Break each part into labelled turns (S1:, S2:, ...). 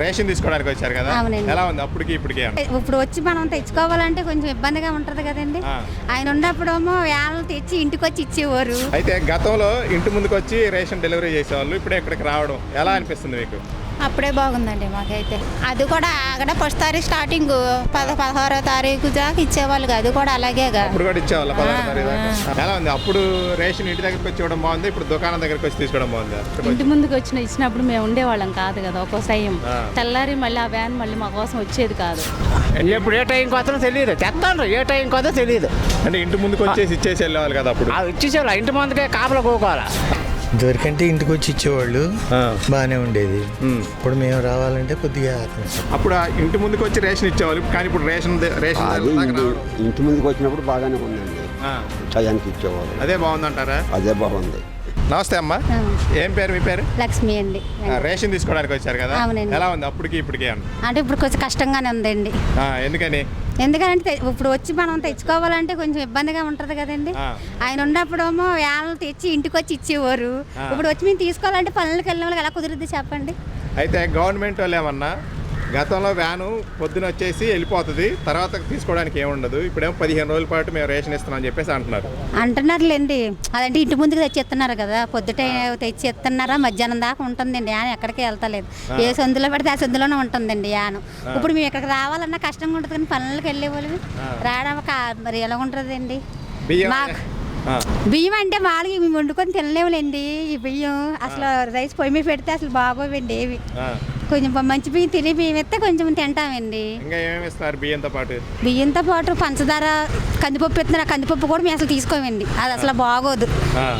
S1: Ration తీసుకోవడానికి వచ్చారు కదా,
S2: అవునండి.
S1: ఎలా ఉంది అప్పటికి ఇప్పటికి?
S2: ఇప్పుడు వచ్చి మనం తెచ్చుకోవాలంటే కొంచెం ఇబ్బందిగా ఉంటది కదండి. ఆయన ఉన్నప్పుడేమో వ్యాన్లు తెచ్చి ఇంటికి వచ్చి ఇచ్చేవారు.
S1: అయితే గతంలో ఇంటి ముందుకు వచ్చి రేషన్ డెలివరీ చేసేవాళ్ళు, ఇప్పుడే ఇక్కడికి రావడం ఎలా అనిపిస్తుంది మీకు?
S3: అప్పుడే బాగుందండి మాకైతే. అది కూడా అక్కడ ఫస్ట్ తారీఖు స్టార్టింగ్ 16వ తారీఖు దాకా ఇచ్చేవాళ్ళు. అది కూడా అలాగేగా
S1: అప్పుడు కూడా ఇచ్చేవాళ్ళు 16వ తారీఖు దాకా. ఎలా ఉంది అప్పుడు రేషన్ ఇంటి దగ్గరికి వచ్చి ఇవ్వడం బాగుంది, ఇప్పుడు దుకాణం దగ్గరికి వచ్చి తీసుకోవడం బాగుంది?
S4: ఇంటి ముందుకు ఇచ్చినప్పుడు మేము ఉండేవాళ్ళం కాదు కదా, ఒక్కో టైం తెల్లారి మళ్ళీ ఆ వ్యాన్ మళ్ళీ మా కోసం వచ్చేది కాదు.
S5: ఎప్పుడు ఏ టైం కొత్తలో తెలియదు, చెప్తాను ఏ టైం కొత్త తెలియదు.
S1: అంటే ఇంటి ముందుకు వచ్చేసి ఇచ్చేసి వెళ్ళేవాళ్ళు కదా అప్పుడు?
S5: ఇచ్చేసేవాళ్ళు, ఇంటి ముందుకే కాపలా కోకోవాలా.
S6: ఇదివరకంటే ఇంటికి వచ్చి ఇచ్చేవాళ్ళు, బాగానే ఉండేది. ఇప్పుడు మేము రావాలంటే కొద్దిగా
S1: అప్పుడు ఆ ఇంటి ముందుకు వచ్చి రేషన్ ఇచ్చేవాళ్ళు, కానీ ఇప్పుడు రేషన్
S7: ఇంటి ముందుకు వచ్చినప్పుడు బాగానే ఉందండి, టయానికి ఇచ్చేవాళ్ళు.
S1: అదే బాగుందంటారా?
S7: అదే బాగుంది.
S1: నమస్తే అమ్మా, ఏం పేరు మీ పేరు?
S2: లక్ష్మి అండి.
S1: రేషన్ తీసుకోవడానికి వచ్చారు కదా,
S2: అవునండి.
S1: ఎలా ఉంది అప్పటికి ఇప్పటికి?
S2: అంటే ఇప్పుడు కొంచెం కష్టంగానే ఉందండి.
S1: ఎందుకని?
S2: ఎందుకంటే ఇప్పుడు వచ్చి మనం తెచ్చుకోవాలంటే కొంచెం ఇబ్బందిగా ఉంటది కదండి. ఆయన ఉన్నప్పుడేమో వ్యాన్లు తెచ్చి ఇంటికి వచ్చి ఇచ్చేవారు. ఇప్పుడు వచ్చి మేము తీసుకోవాలంటే పనులకు వెళ్ళిన వాళ్ళకి ఎలా కుదురుద్ది చెప్పండి?
S1: అయితే గవర్నమెంట్ వాళ్ళు ఏమన్నా గతంలో వ్యాను పొద్దున వచ్చేసి వెళ్ళిపోతుంది, తర్వాత తీసుకోవడానికి ఏముండదు, ఇప్పుడేమో 15 రోజుల పాటు మేము రేషన్ ఇస్తున్నాం అని చెప్పేసి
S2: అంటున్నారులేండి. అదంటే ఇంటి ముందుకు తెచ్చి ఇస్తున్నారు కదా, పొద్దుట తెచ్చి ఇస్తున్నారా, మధ్యాహ్నం దాకా ఉంటుందండి యానం, ఎక్కడికి వెళ్తలేదు. ఏ సందులో పెడితే ఆ సందులోనే ఉంటుందండి యానం. ఇప్పుడు మేము ఇక్కడికి రావాలన్నా కష్టంగా ఉంటుంది, కానీ పనులకు వెళ్ళే వాళ్ళు రావడం మరి ఎలా ఉంటుందండి? బియ్యం అంటే మామూలుగా మేము వండుకొని తినలేవులేండి. ఈ బియ్యం అసలు రైస్ పొయ్యి మీద పెడితే అసలు బాగోవండి ఏవి. కొంచెం మంచి బియ్యం తినే బియ్యం ఇస్తే కొంచెం తింటామండి. బియ్యంతో పాటు పంచదార, కందిపప్పు ఇస్తున్నారు. కందిపప్పు కూడా మేము అసలు తీసుకోమండి, అది అసలు బాగోదు.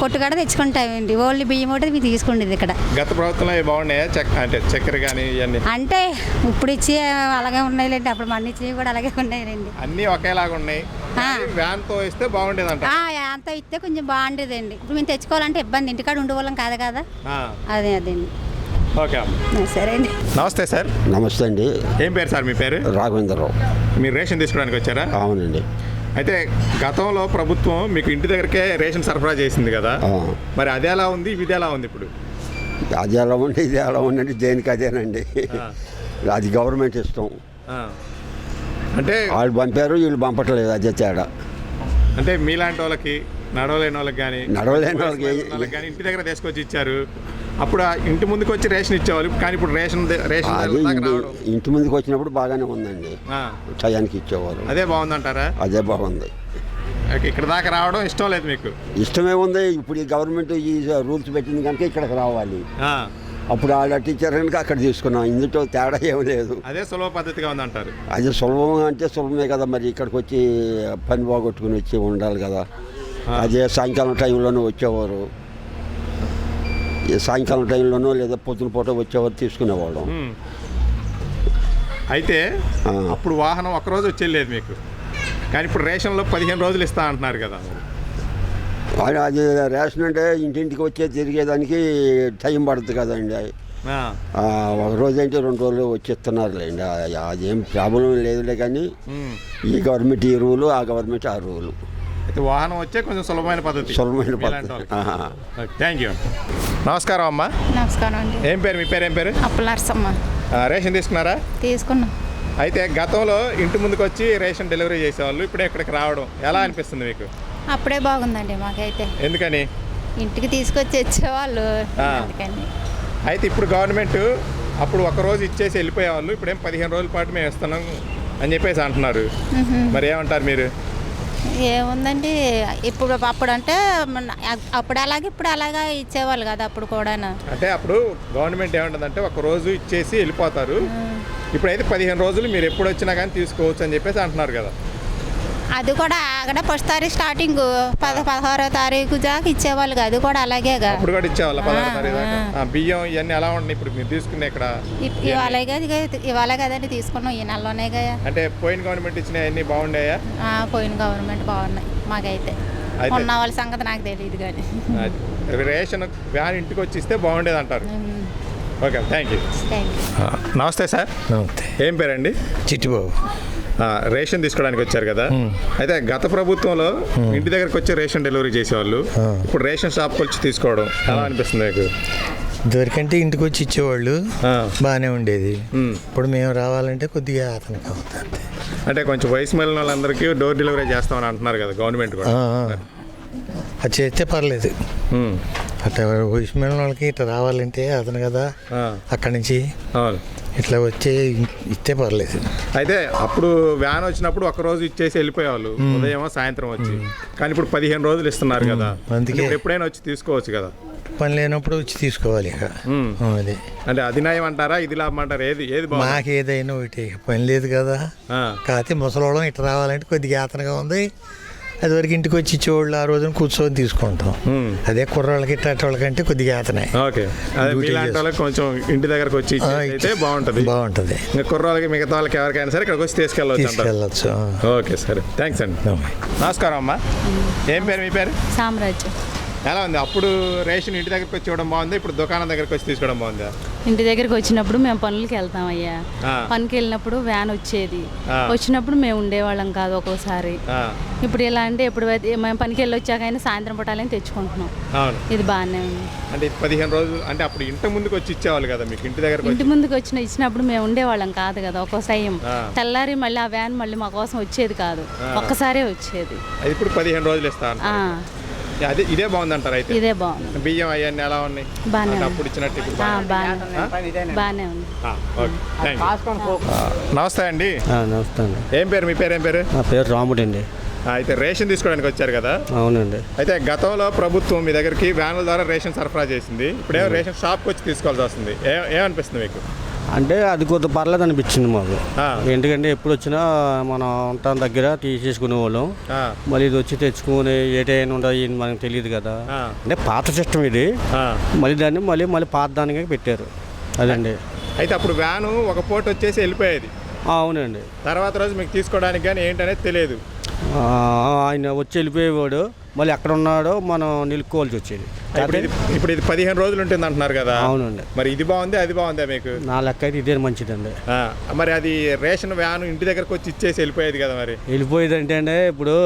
S2: కొట్టుకాడ తెచ్చుకుంటామండి, ఓన్లీ బియ్యం ఒకటి మేము తీసుకుండేది ఇక్కడ.
S1: గత ప్రభుత్వంలో బాగున్నాయా చక్కెర కానీ ఇవన్నీ?
S2: అంటే ఇప్పుడు ఇచ్చి అలాగే ఉన్నాయిలేండి, అప్పుడు మన ఇచ్చి కూడా అలాగే ఉన్నాయిలేండి.
S1: అన్నీ ఒకేలాగా ఉన్నాయి. వ్యాన్తో ఇస్తే బాగుండేది అంట.
S2: వ్యాన్తో ఇస్తే కొంచెం బాగుండేదండి. ఇప్పుడు మేము తెచ్చుకోవాలంటే ఇబ్బంది, ఇంటికాడ ఉండేవాళ్ళం కాదు కదా. అదేండి.
S1: ఓకే
S2: సరే అండి.
S1: నమస్తే సార్.
S7: నమస్తే అండి.
S1: ఏం పేరు సార్ మీ పేరు?
S7: రాఘవేంద్రరావు.
S1: మీరు రేషన్ తీసుకోవడానికి వచ్చారా?
S7: అవునండి.
S1: అయితే గతంలో ప్రభుత్వం మీకు ఇంటి దగ్గరకే రేషన్ సరఫరా చేసింది కదా, మరి అది ఎలా ఉంది, ఇది ఎలా ఉంది ఇప్పుడు?
S7: అది ఎలా ఉంది, ఇది ఎలా ఉందండి, దేనికి అదేనండి. అది గవర్నమెంట్ ఇష్టం.
S1: అంటే
S7: వాళ్ళు పంపారు, వీళ్ళు పంపట్లేదు, అదే తేడా.
S1: అంటే మీలాంటి వాళ్ళకి, నడవలేని వాళ్ళకి కానీ కానీ ఇంటి దగ్గర తీసుకొచ్చి ఇచ్చారు. అప్పుడు ఇంటి ముందుకు వచ్చి రేషన్ ఇచ్చేవాళ్ళు, కానీ ఇప్పుడు రేషన్
S7: ఇంటి ముందుకు వచ్చినప్పుడు బాగానే ఉందండి, టయానికి ఇచ్చేవాళ్ళు.
S1: అదే బాగుందంటారా?
S7: అదే బాగుంది.
S1: ఇక్కడ దాకా రావడం ఇష్టం లేదు మీకు?
S7: ఇష్టమే ఉంది. ఇప్పుడు ఈ గవర్నమెంట్ ఈ రూల్స్ పెట్టింది కనుక ఇక్కడికి రావాలి. అప్పుడు వాళ్ళ టీచర్ కనుక అక్కడ తీసుకున్నాం, ఇందులో తేడా ఏమి లేదు.
S1: అదే సులభ పద్ధతిగా ఉందంటారు?
S7: అది సులభం అంటే సులభమే కదా, మరి ఇక్కడికి వచ్చి పని పోగొట్టుకుని వచ్చి ఉండాలి కదా. అదే సాయంకాలం టైంలోనూ వచ్చేవారు, సాయంకాలం టైంలోనూ లేదా పొద్దున పూట వచ్చేవారు తీసుకునేవాళ్ళం.
S1: అయితే అప్పుడు వాహనం ఒక్కరోజు వచ్చేది మీకు, కానీ ఇప్పుడు రేషన్లో 15 రోజులు ఇస్తా అంటున్నారు కదా.
S7: అది రేషన్ అంటే ఇంటింటికి వచ్చే తిరిగేదానికి టైం పడుతుంది కదండి. ఒక రోజు అంటే 2 రోజులు వచ్చేస్తున్నారులేండి, అదేం ప్రాబ్లం లేదులే. కానీ ఈ గవర్నమెంట్ ఈ రూలు, ఆ గవర్నమెంట్ ఆ రూలు.
S1: అయితే వాహనం వచ్చే కొంచెం సులభమైన పద్ధతి. Thank you. నమస్కారం అమ్మా.
S3: నమస్కారం అండి.
S1: ఏం పేరు మీ పేరు? ఏం పేరు?
S3: అప్పలరసమ్మ.
S1: రేషన్ తీసుకున్నారా?
S3: తీసుకున్నాం.
S1: అయితే గతంలో ఇంటి ముందుకు వచ్చి రేషన్ డెలివరీ చేసేవాళ్ళు, ఇప్పుడే ఇక్కడికి రావడం ఎలా అనిపిస్తుంది మీకు?
S3: అప్పుడే బాగుందండి మాకైతే.
S1: ఎందుకని?
S3: ఇంటికి తీసుకొచ్చి ఇచ్చేవాళ్ళు.
S1: అయితే ఇప్పుడు గవర్నమెంట్ అప్పుడు ఒకరోజు ఇచ్చేసి వెళ్ళిపోయేవాళ్ళు, ఇప్పుడేం 15 రోజుల పాటు మేము ఇస్తున్నాం అని చెప్పేసి అంటున్నారు. మరి ఏమంటారు మీరు?
S3: ఏముందండి, ఇప్పుడు అప్పుడంటే అప్పుడు అలాగే ఇప్పుడు అలాగా ఇచ్చేవాళ్ళు కదా అప్పుడు కూడా.
S1: అంటే అప్పుడు గవర్నమెంట్ ఏమంటుందంటే ఒక రోజు ఇచ్చేసి వెళ్ళిపోతారు, ఇప్పుడైతే 15 రోజులు మీరు ఎప్పుడు వచ్చినా కానీ తీసుకోవచ్చు అని చెప్పేసి అంటున్నారు కదా.
S3: అది కూడా అక్కడ ఫస్ట్ తారీఖు స్టార్టింగ్ 16వ తారీఖు దాకా ఇచ్చేవాళ్ళు. అది కూడా అలాగేగా.
S1: అప్పుడు కూడా ఇచ్చేవాళ్ళు 16వ తారీఖు దాకా. బియ్యం ఇవన్నీ ఎలా ఉన్నాయి ఇప్పుడు మీరు తీసుకునే? ఇక్కడ
S3: ఇవాళ కదండి తీసుకున్నాం, ఈ నెలలోనే కదా.
S1: అంటే పోయిన గవర్నమెంట్ ఇచ్చిన అన్ని బాగుండాయా?
S3: పోయిన గవర్నమెంట్ బాగున్నాయి మాకైతే. ఉన్న వాళ్ళ సంగతి నాకు తెలియదు కానీ
S1: రేషన్ వ్యాన్ ఇంటికి వచ్చి ఇస్తే బాగుండేది అంటారు. Okay, thank you. నమస్తే సార్.
S6: నమస్తే.
S1: ఏం పేరండి?
S6: చిట్టిబాబు.
S1: రేషన్ తీసుకోవడానికి వచ్చారు కదా, అయితే గత ప్రభుత్వంలో ఇంటి దగ్గరకు వచ్చి రేషన్ డెలివరీ చేసేవాళ్ళు, ఇప్పుడు రేషన్ షాప్కి వచ్చి తీసుకోవడం ఎలా అనిపిస్తుంది మీకు?
S6: ఇదివరకంటే ఇంటికి వచ్చి ఇచ్చేవాళ్ళు
S1: ఆ.
S6: బాగానే ఉండేది.
S1: ఉమ్.
S6: ఇప్పుడు మేము రావాలంటే కొద్దిగా అతనికి అవుతుంది.
S1: అంటే కొంచెం వయసు మళ్ళిన వాళ్ళందరికీ డోర్ డెలివరీ చేస్తామని అంటున్నారు కదా గవర్నమెంట్ కూడా.
S6: అది చేస్తే పర్లేదు.
S1: ఉమ్.
S6: అట్లా వయసు మిగిలిన వాళ్ళకి ఇట్లా రావాలంటే అతను కదా
S1: ఆ.
S6: అక్కడి నుంచి
S1: అవును.
S6: ఇట్లా వచ్చే ఇస్తే పర్లేదు.
S1: అయితే అప్పుడు వ్యాన్ వచ్చినప్పుడు ఒక రోజు ఇచ్చేసి వెళ్ళిపోయేవాళ్ళు, ఉదయం సాయంత్రం వచ్చి. కానీ ఇప్పుడు 15 రోజులు ఇస్తున్నారు కదా,
S6: అందుకే
S1: ఇప్పుడు ఎప్పుడైనా వచ్చి తీసుకోవచ్చు కదా.
S6: పని లేనప్పుడు వచ్చి తీసుకోవాలి ఇక.
S1: ఉమ్.
S6: అది
S1: అంటే అది న్యాయం అంటారా, ఇది లాభం అంటారా, ఏది ఏది బాగుంది?
S6: మాకు ఏదైనా ఒకటి పని లేదు కదా.
S1: ఆ.
S6: కాకపోతే ముసలోళ్ళం ఇట్లా రావాలంటే కొద్దిగా యాతనగా ఉంది. అది వరకు ఇంటికి వచ్చి ఇచ్చేవాళ్ళు ఆ రోజున కూర్చొని తీసుకుంటాం.
S1: ఉమ్.
S6: అదే కుర్రాళ్ళకి ఇట్లాంటి వాళ్ళకంటే కొద్దిగా యాతనే.
S1: ఓకే, అదే మీలాంటి వాళ్ళకి కొంచెం ఇంటి దగ్గరకు వచ్చి ఇచ్చేసి అయితే బాగుంటుంది.
S6: బాగుంటుంది.
S1: ఇంకా కుర్రాళ్ళకి మిగతా వాళ్ళకి ఎవరికైనా సరే ఇక్కడికి వచ్చి తీసుకెళ్ళవచ్చు అంటారు.
S6: తీసుకెళ్ళచ్చు.
S1: ఓకే సరే, థ్యాంక్స్ అండి. నమస్కారం అమ్మా. ఏం పేరు మీ పేరు?
S4: సామ్రాజ్యం.
S1: ఎలా ఉంది? అప్పుడు రేషన్ ఇంటి దగ్గరకు వచ్చి ఇవ్వడం బాగుంది, ఇప్పుడు దుకాణం దగ్గరకు వచ్చి తీసుకోవడం బాగుందా?
S4: ఇంటి దగ్గరికి వచ్చినప్పుడు మేము పనులకి వెళ్తామయ్యా.
S1: ఆ.
S4: పనికి వెళ్ళినప్పుడు వ్యాన్ వచ్చేది.
S1: ఆ.
S4: వచ్చినప్పుడు మేము ఉండేవాళ్ళం కాదు ఒక్కోసారి.
S1: ఆ.
S4: ఇప్పుడు ఎలా అంటే ఇప్పుడు మేము పనికి వెళ్ళి వచ్చాకైనా సాయంత్రం పట్టాలని తెచ్చుకుంటున్నాం.
S1: అవును.
S4: ఇది బాగానే ఉంది.
S1: అంటే 15 రోజులు అంటే అప్పుడు ఇంటి ముందుకు వచ్చి ఇచ్చేవాళ్ళు కదా మీకు, ఇంటి దగ్గరకు
S4: ఇంటి
S1: వచ్చి.
S4: ముందుకు ఇచ్చినప్పుడు మేము ఉండేవాళ్ళం కాదు కదా ఒక్కో టైం.
S1: ఆ.
S4: తెల్లారి మళ్ళీ ఆ వ్యాన్ మళ్ళీ మా కోసం వచ్చేది కాదు, ఒక్కసారే వచ్చేది.
S1: అది ఇప్పుడు 15 రోజులు ఇస్తా
S4: ఆ,
S1: అదే ఇదే బాగుంది అంటారు అయితే.
S4: ఇదే బాగుంది.
S1: బియ్యం అవన్నీ ఎలా ఉన్నాయి?
S4: బాగానే
S1: అంటే
S4: ఉంది.
S1: అప్పుడు ఇచ్చినట్టు ఇప్పుడు
S4: బాగానే ఉంది.
S1: Okay, thank you. నమస్తే అండి.
S8: నమస్తే అండి.
S1: ఏం పేరు మీ పేరు? ఏం పేరు?
S8: నా పేరు రాముడు అండి.
S1: అయితే రేషన్ తీసుకోవడానికి వచ్చారు కదా.
S8: అవునండి.
S1: అయితే గతంలో ప్రభుత్వం మీ దగ్గరికి వ్యాన్ల ద్వారా రేషన్ సరఫరా చేసింది, ఇప్పుడేమో రేషన్ షాప్కి వచ్చి తీసుకోవాల్సి వస్తుంది. ఏమనిపిస్తుంది మీకు?
S8: అంటే అది కొద్ది పర్లేదు అనిపించింది మాకు.
S1: ఆ.
S8: ఎందుకంటే ఎప్పుడు వచ్చినా మనం ఉంటాం దగ్గర తీసేసుకునే వాళ్ళం.
S1: ఆ.
S8: మళ్ళీ ఇది వచ్చి తెచ్చుకుని ఏ టైం ఉండదు మనకు తెలియదు కదా.
S1: ఆ.
S8: అంటే పాత సిస్టమ్ ఇది.
S1: ఆ.
S8: మళ్ళీ దాన్ని మళ్ళీ పాత దానికే పెట్టారు. అదండి.
S1: అయితే అప్పుడు వ్యాను ఒక పూట వచ్చేసి వెళ్ళిపోయేది,
S8: అవునండి.
S1: తర్వాత రోజు మీకు తీసుకోవడానికి కానీ ఏంటనేది తెలియదు.
S8: ఆయన వచ్చి వెళ్ళిపోయేవాడు, మళ్ళీ ఎక్కడ ఉన్నాడో మనం నిలుక్కోవాల్సి వచ్చేది.
S1: ఇప్పుడు ఇది 15 రోజులు ఉంటుంది అంటున్నారు కదా.
S8: అవునండి.
S1: మరి ఇది బాగుంది అది బాగుందా మీకు?
S8: నా లెక్క అయితే ఇదే మంచిదండి.
S1: మరి అది రేషన్ వ్యాన్ ఇంటి దగ్గరకు వచ్చి ఇచ్చేసి వెళ్ళిపోయేది కదా. మరి
S8: వెళ్ళిపోయేది అంటే ఇప్పుడు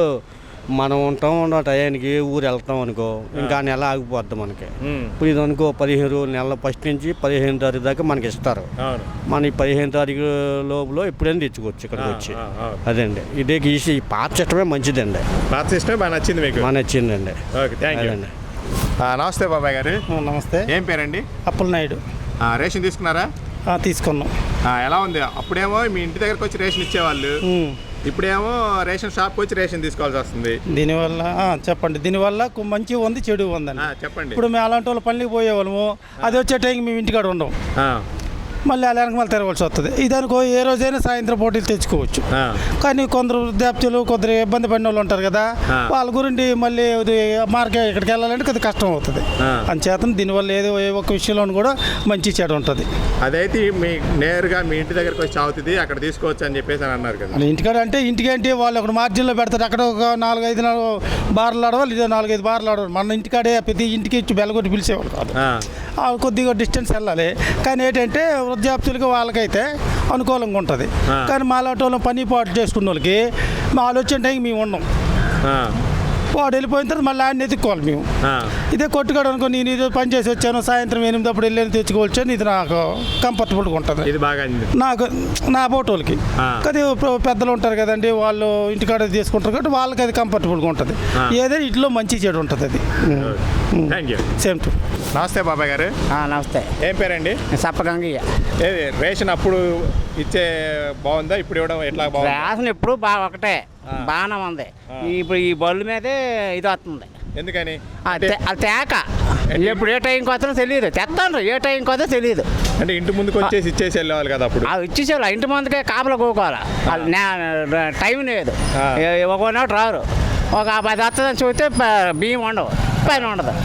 S8: మనం ఉన్న టయానికి ఊరు వెళ్తాం అనుకో, ఇంకా నెల ఆగిపోద్ది మనకి. ఇప్పుడు ఇది అనుకో 15 నెలల ఫస్ట్ నుంచి 15 తారీఖు దాకా మనకి ఇస్తారు. మన ఈ 15 తారీఖు లోపల ఎప్పుడైనా తెచ్చుకోవచ్చు ఇక్కడికి వచ్చి. అదండి, ఇదే ఈ పాత సిస్టమే మంచిదండి.
S1: పాత సిస్టమే బాగా నచ్చింది మీకు?
S8: బాగా నచ్చిందండి.
S1: Okay, thank you. నమస్తే బాబాయ్ గారు.
S9: నమస్తే.
S1: ఏం పేరండి?
S9: అప్పలనాయుడు.
S1: రేషన్ తీసుకున్నారా?
S9: తీసుకున్నాం.
S1: ఎలా ఉంది? అప్పుడేమో మీ ఇంటి దగ్గరకు వచ్చి రేషన్ ఇచ్చేవాళ్ళు, ఇప్పుడేమో రేషన్ షాప్కి వచ్చి రేషన్ తీసుకోవాల్సి వస్తుంది.
S9: దీనివల్ల చెప్పండి. దీనివల్ల మంచి ఉంది, చెడు ఉందండి.
S1: చెప్పండి.
S9: ఇప్పుడు మేము అలాంటి వాళ్ళు పనికి పోయేవాళ్ళము, అది వచ్చే టైంకి మేము ఇంటికాడ ఉండము, మళ్ళీ అలానికి మళ్ళీ తిరగవలసి వస్తుంది. ఇదనుకో ఏ రోజైనా సాయంత్రం పోటీలు తెచ్చుకోవచ్చు. కానీ కొందరు వృద్ధాప్తులు కొందరు ఇబ్బంది పడిన వాళ్ళు ఉంటారు కదా, వాళ్ళ గురించి మళ్ళీ మార్కెట్ ఇక్కడికి వెళ్ళాలంటే కొద్దిగా కష్టం అవుతుంది. అంచేత దీనివల్ల ఏదో ఏ ఒక్క విషయంలో కూడా మంచి చెడు ఉంటుంది.
S1: అదైతే మీ నేరుగా మీ ఇంటి దగ్గరకు వచ్చి అవుతుంది, అక్కడ తీసుకోవచ్చు అని చెప్పేసి అని అన్నారు కదా.
S9: ఇంటికాడ అంటే ఇంటికంటే వాళ్ళు ఒక మార్జిన్లో పెడతారు, అక్కడ ఒక 4-5 బార్లు ఆడవాలి, ఇదే 4-5 బార్లు ఆడవాలి. మన ఇంటికాడే ప్రతి ఇంటికి ఇచ్చి బెల్లగొట్టి పిలిచేవాళ్ళు కాదు, కొద్దిగా డిస్టెన్స్ వెళ్ళాలి. కానీ ఏంటంటే వృద్ధాప్తులకి వాళ్ళకైతే అనుకూలంగా ఉంటుంది. కానీ మాలాంటి వాళ్ళం పని పాటు చేసుకున్న వాళ్ళకి వాళ్ళు వచ్చే టైంకి మేము ఉన్నాం, వాడు వెళ్ళిపోయిన తర్వాత మళ్ళీ ఆయన ఎత్తుక్కోవాలి మేము. ఇదే కొట్టుకాడు అనుకో, నేను ఇది పని చేసి వచ్చాను, సాయంత్రం 8 అప్పుడు వెళ్ళి తెచ్చుకోవచ్చాను, ఇది నాకు కంఫర్టబుల్గా ఉంటుంది.
S1: ఇది బాగా
S9: నాకు నా బోటోళ్ళకి అది పెద్దలు ఉంటారు కదండి, వాళ్ళు ఇంటికాడ తీసుకుంటారు కాబట్టి వాళ్ళకి అది కంఫర్టబుల్గా ఉంటుంది. ఏదైనా ఇంట్లో మంచి చెడు ఉంటుంది. అది
S1: థ్యాంక్ యూ.
S9: Same to.
S1: నమస్తే బాబాయ్ గారు.
S5: నమస్తే.
S1: ఏం పేరండి?
S5: సప్పగంగయ్య.
S1: ఏది రేషన్ అప్పుడు ఇచ్చే బాగుందా, ఇప్పుడు ఇవ్వడం ఎట్లా బాగుంది?
S5: రేషన్ ఎప్పుడు ఒకటే బాగానే ఉంది. ఇప్పుడు ఈ బళ్ళు మీదే ఇది వస్తుంది.
S1: ఎందుకని?
S5: అది తేక ఎప్పుడు ఏ టైంకి వస్తుందో తెలియదు, తెస్తాను ఏ టైంకి వస్తుందో తెలియదు.
S1: అంటే ఇంటి ముందుకు వచ్చేసి ఇచ్చేసి వెళ్ళేవాళ్ళు కదా అప్పుడు.
S5: అది ఇచ్చేసేవాళ్ళు, ఇంటి ముందుకే కాపలా కూకోవాలి, టైం లేదు. ఒకనాడు రారు, ఒక 10 వస్తుందని చూస్తే బియ్యం ఉండవు, పైన ఉండదు.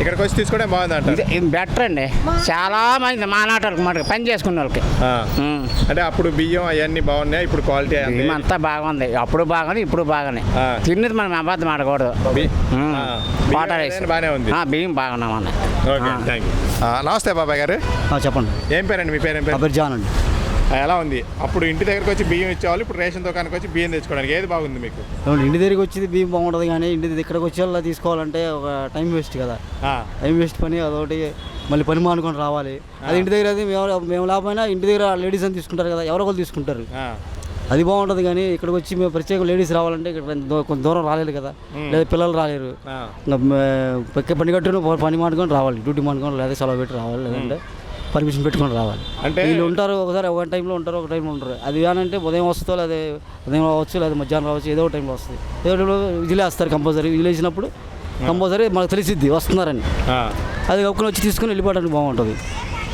S1: ఇక్కడికి వచ్చి తీసుకోవడం బాగుంది అంట.
S5: ఇది బెటర్ అండి, చాలా మంది మా నాటోళ్ళకి మనకి పని చేసుకునే వాళ్ళకి.
S1: అంటే అప్పుడు బియ్యం అవన్నీ బాగున్నాయి, ఇప్పుడు క్వాలిటీ
S5: బియ్యం అంతా బాగుంది, అప్పుడు బాగానే ఇప్పుడు బాగానే. తిన్నది మనం అబద్ధం ఆడకూడదు.
S1: బాగానే ఉంది,
S5: బియ్యం బాగానే ఉన్నాయి.
S1: Okay, thank you. నమస్తే బాబాయ్ గారు.
S8: చెప్పండి.
S1: ఏం పేరండి మీ పేరు? ఏం పేరు?
S8: జాన్ అండి.
S1: ఎలా ఉంది? అప్పుడు ఇంటి దగ్గరకు వచ్చి బియ్యం ఇచ్చేవాళ్ళు, ఇప్పుడు రేషన్ దుకాణానికి వచ్చి బియ్యం తెచ్చుకోవడానికి ఏది బాగుంది మీకు?
S10: ఇంటి దగ్గరికి వచ్చేది బియ్యం బాగుంటుంది, కానీ ఇంటి ఇక్కడికి వచ్చి అలా తీసుకోవాలంటే ఒక టైం వేస్ట్ కదా. టైం వేస్ట్ పని అదొకటి, మళ్ళీ పని మానుకొని రావాలి. అది ఇంటి దగ్గర అయితే మేము లేకపోయినా ఇంటి దగ్గర లేడీస్ అని తీసుకుంటారు కదా, ఎవరో ఒకరు తీసుకుంటారు, అది బాగుంటుంది. కానీ ఇక్కడికి వచ్చి మేము ప్రత్యేక లేడీస్ రావాలంటే ఇక్కడ కొంత దూరం రాలేదు కదా, లేదా పిల్లలు రాలేరు, పని కట్టుకుని పని మానుకొని రావాలి, డ్యూటీ మానుకొని, లేదా సెలవు పెట్టి రావాలి, లేదంటే పర్మిషన్ పెట్టుకొని రావాలి. అంటే వీళ్ళు ఉంటారు, ఒకసారి ఒక టైంలో ఉంటారు, ఒక టైంలో ఉంటారు. అది అంటే ఉదయం వస్తుందో లేదా ఉదయం రావచ్చు, లేదా మధ్యాహ్నం రావచ్చు, ఏదో ఒక టైంలో వస్తుంది. ఏదో టైంలో విజిలేస్తారు కంపల్సరీ. విజిలేసినప్పుడు కంపల్సరీ మనకు తెలిసిద్ది వస్తున్నారని, అది ఒక్కని వచ్చి తీసుకుని వెళ్ళిపోవడానికి బాగుంటుంది.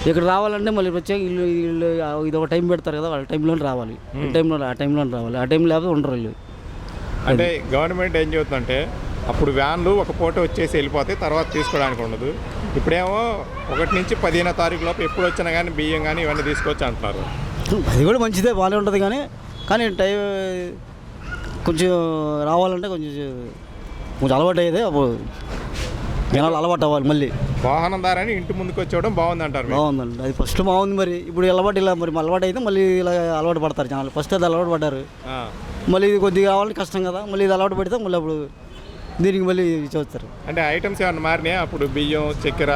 S10: ఇక్కడ రావాలంటే మళ్ళీ ప్రత్యేక వీళ్ళు ఇది ఒక టైం పెడతారు కదా, వాళ్ళ టైంలోనే రావాలి, ఆ టైంలోనే రావాలి. ఆ టైం లేకపోతే ఉండరు వీళ్ళు.
S1: అంటే గవర్నమెంట్ ఏం చెబుతుందంటే అప్పుడు వ్యాన్లు ఒక పూట వచ్చేసి వెళ్ళిపోతే తర్వాత తీసుకోవడానికి ఉండదు. ఇప్పుడేమో 1 నుంచి 15వ తారీఖు లోపు ఎప్పుడు వచ్చినా కానీ బియ్యం కానీ ఇవన్నీ తీసుకొచ్చి అంటున్నారు.
S10: అది కూడా మంచిదే, బాగానే ఉంటుంది. కానీ టైం కొంచెం రావాలంటే కొంచెం అలవాటు అయ్యేదే, జనాలు అలవాటు అవ్వాలి. మళ్ళీ
S1: వాహనం దారని ఇంటి ముందుకు వచ్చేయడం బాగుంది అంటారు.
S10: బాగుందండి, అది ఫస్ట్ బాగుంది. మరి ఇప్పుడు అలవాటు ఇలా మరి అలవాటు అయితే మళ్ళీ ఇలా అలవాటు పడతారు జనాలు. ఫస్ట్ అది అలవాటు పడ్డారు, మళ్ళీ ఇది కొద్దిగా కావాలంటే కష్టం కదా, మళ్ళీ ఇది అలవాటు పెడితే మళ్ళీ అప్పుడు దీనికి మళ్ళీ చూస్తారు.
S1: అంటే ఐటమ్స్ ఏమన్నా మారినాయా? అప్పుడు బియ్యం, చక్కెర,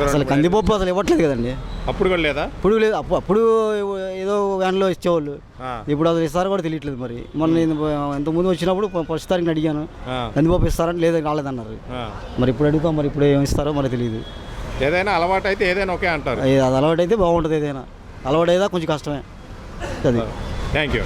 S10: అసలు కందిపప్పు అసలు ఇవ్వట్లేదు కదండి.
S1: అప్పుడు కూడా లేదా?
S10: ఇప్పుడు లేదు. అప్పుడు ఏదో వ్యాన్లో ఇచ్చేవాళ్ళు, ఇప్పుడు అసలు ఇస్తారో కూడా తెలియట్లేదు. మరి మొన్న ఇంతకుముందు వచ్చినప్పుడు ఫస్ట్ తారీఖుని అడిగాను, కందిపప్పు ఇస్తారని, లేదా రాలేదన్నారు. మరి ఇప్పుడు అడుగుతాం, మరి ఇప్పుడు ఏమి ఇస్తారో మరి తెలియదు.
S1: ఏదైనా అలవాటు అయితే ఏదైనా ఒకే అంటారు.
S10: అది అలవాటు అయితే బాగుంటుంది, ఏదైనా అలవాటు అయితే కొంచెం కష్టమే అది.
S1: Thank you.